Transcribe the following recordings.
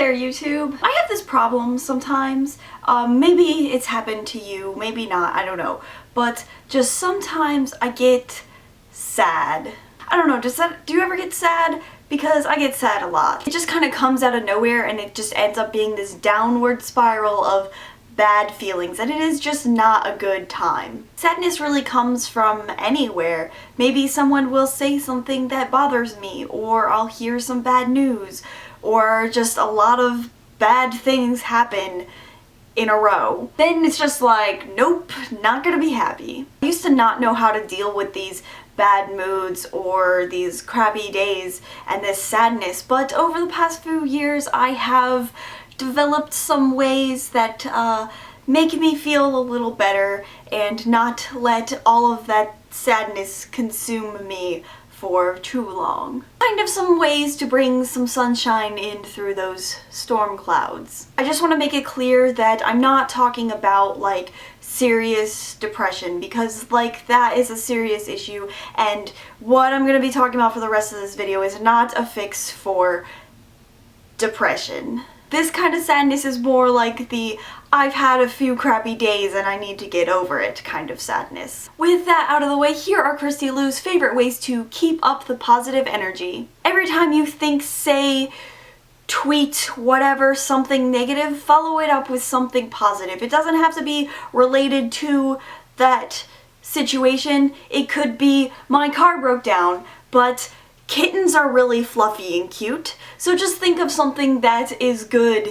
there, YouTube. I have this problem sometimes. Maybe it's happened to you, maybe not, I don't know. But just sometimes I get sad. I don't know, do you ever get sad? Because I get sad a lot. It just kind of comes out of nowhere and it just ends up being this downward spiral of bad feelings, and it is just not a good time. Sadness really comes from anywhere. Maybe someone will say something that bothers me, or I'll hear some bad news, or just a lot of bad things happen in a row. Then it's just like, nope, not gonna be happy. I used to not know how to deal with these bad moods or these crappy days and this sadness, but over the past few years I have developed some ways that make me feel a little better and not let all of that sadness consume me for too long. Kind of some ways to bring some sunshine in through those storm clouds. I just want to make it clear that I'm not talking about like serious depression, because like that is a serious issue, and what I'm going to be talking about for the rest of this video is not a fix for depression. This kind of sadness is more like the I've had a few crappy days and I need to get over it kind of sadness. With that out of the way, here are Christy Lou's favorite ways to keep up the positive energy. Every time you think, say, tweet, whatever, something negative, follow it up with something positive. It doesn't have to be related to that situation. It could be, my car broke down, but kittens are really fluffy and cute, so just think of something that is good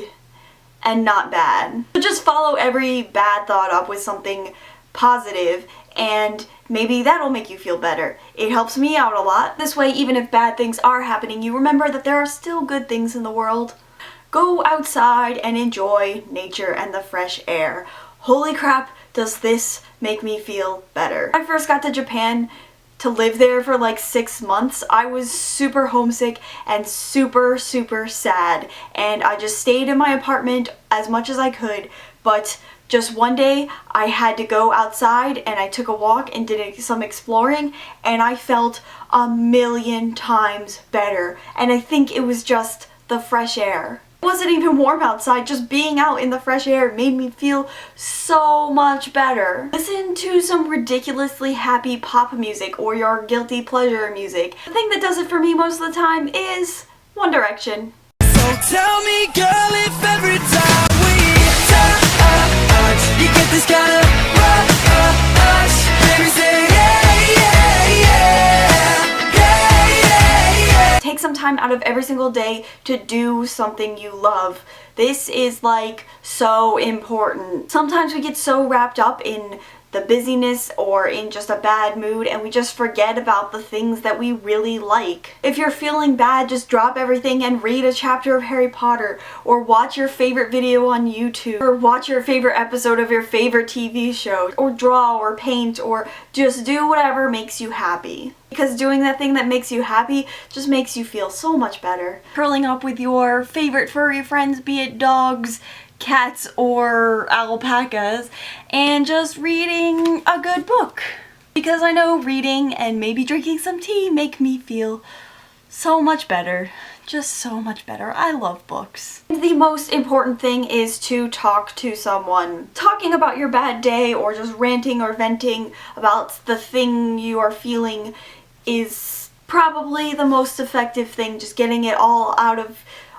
and not bad. So just follow every bad thought up with something positive, and maybe that'll make you feel better. It helps me out a lot. This way, even if bad things are happening, you remember that there are still good things in the world. Go outside and enjoy nature and the fresh air. Holy crap, does this make me feel better. When I first got to Japan to live there for like 6 months, I was super homesick and super sad, and I just stayed in my apartment as much as I could, but just one day I had to go outside and I took a walk and did some exploring, and I felt a million times better, and I think it was just the fresh air. It wasn't even warm outside, just being out in the fresh air made me feel so much better. Listen to some ridiculously happy pop music or your guilty pleasure music. The thing that does it for me most of the time is One Direction. So tell me, girl, if every time we touch, you get this kind of rush, baby, say Take some time out of every single day to do something you love. This is like so important. Sometimes we get so wrapped up in the busyness or in just a bad mood and we just forget about the things that we really like. If you're feeling bad, just drop everything and read a chapter of Harry Potter, or watch your favorite video on YouTube, or watch your favorite episode of your favorite TV show, or draw or paint, or just do whatever makes you happy. Because doing that thing that makes you happy just makes you feel so much better. Curling up with your favorite furry friends, be it dogs, cats, or alpacas, and just reading a good book. Because I know reading and maybe drinking some tea make me feel so much better. Just so much better. I love books. The most important thing is to talk to someone. Talking about your bad day or just ranting or venting about the thing you are feeling is probably the most effective thing. Just getting it all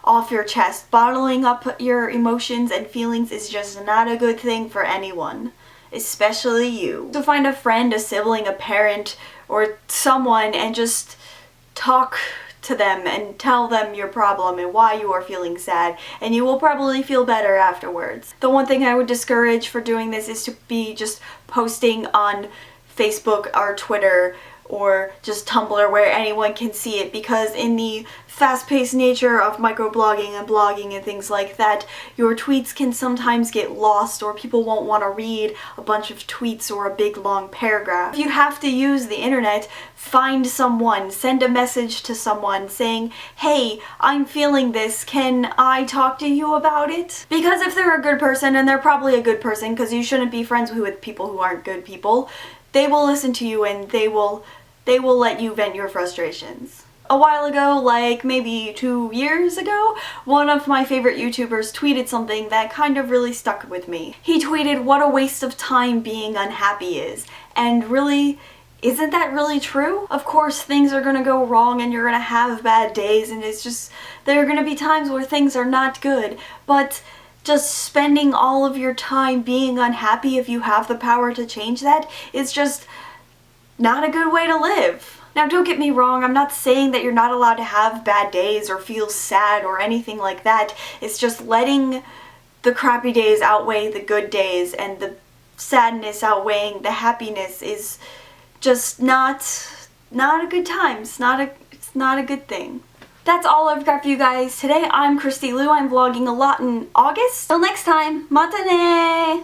off your chest. Bottling up your emotions and feelings is just not a good thing for anyone, especially you. So find a friend, a sibling, a parent, or someone and just talk to them and tell them your problem and why you are feeling sad, and you will probably feel better afterwards. The one thing I would discourage for doing this is to be just posting on Facebook or Twitter or just Tumblr where anyone can see it, because in the fast-paced nature of microblogging and blogging and things like that, your tweets can sometimes get lost, or people won't want to read a bunch of tweets or a big long paragraph. If you have to use the internet, find someone, send a message to someone saying, hey, I'm feeling this, can I talk to you about it? Because if they're a good person, and they're probably a good person because you shouldn't be friends with people who aren't good people, they will listen to you and they will let you vent your frustrations. A while ago, like maybe 2 years ago, one of my favorite YouTubers tweeted something that kind of really stuck with me. He tweeted, "What a waste of time being unhappy is." And really, isn't that really true? Of course, things are gonna go wrong and you're gonna have bad days, and it's just, there are gonna be times where things are not good, but just spending all of your time being unhappy, if you have the power to change that, is just not a good way to live. Now, don't get me wrong, I'm not saying that you're not allowed to have bad days or feel sad or anything like that. It's just letting the crappy days outweigh the good days, and the sadness outweighing the happiness is just not a good time. It's not a good thing. That's all I've got for you guys today. I'm Christy Lou. I'm vlogging a lot in August. Till next time, matane!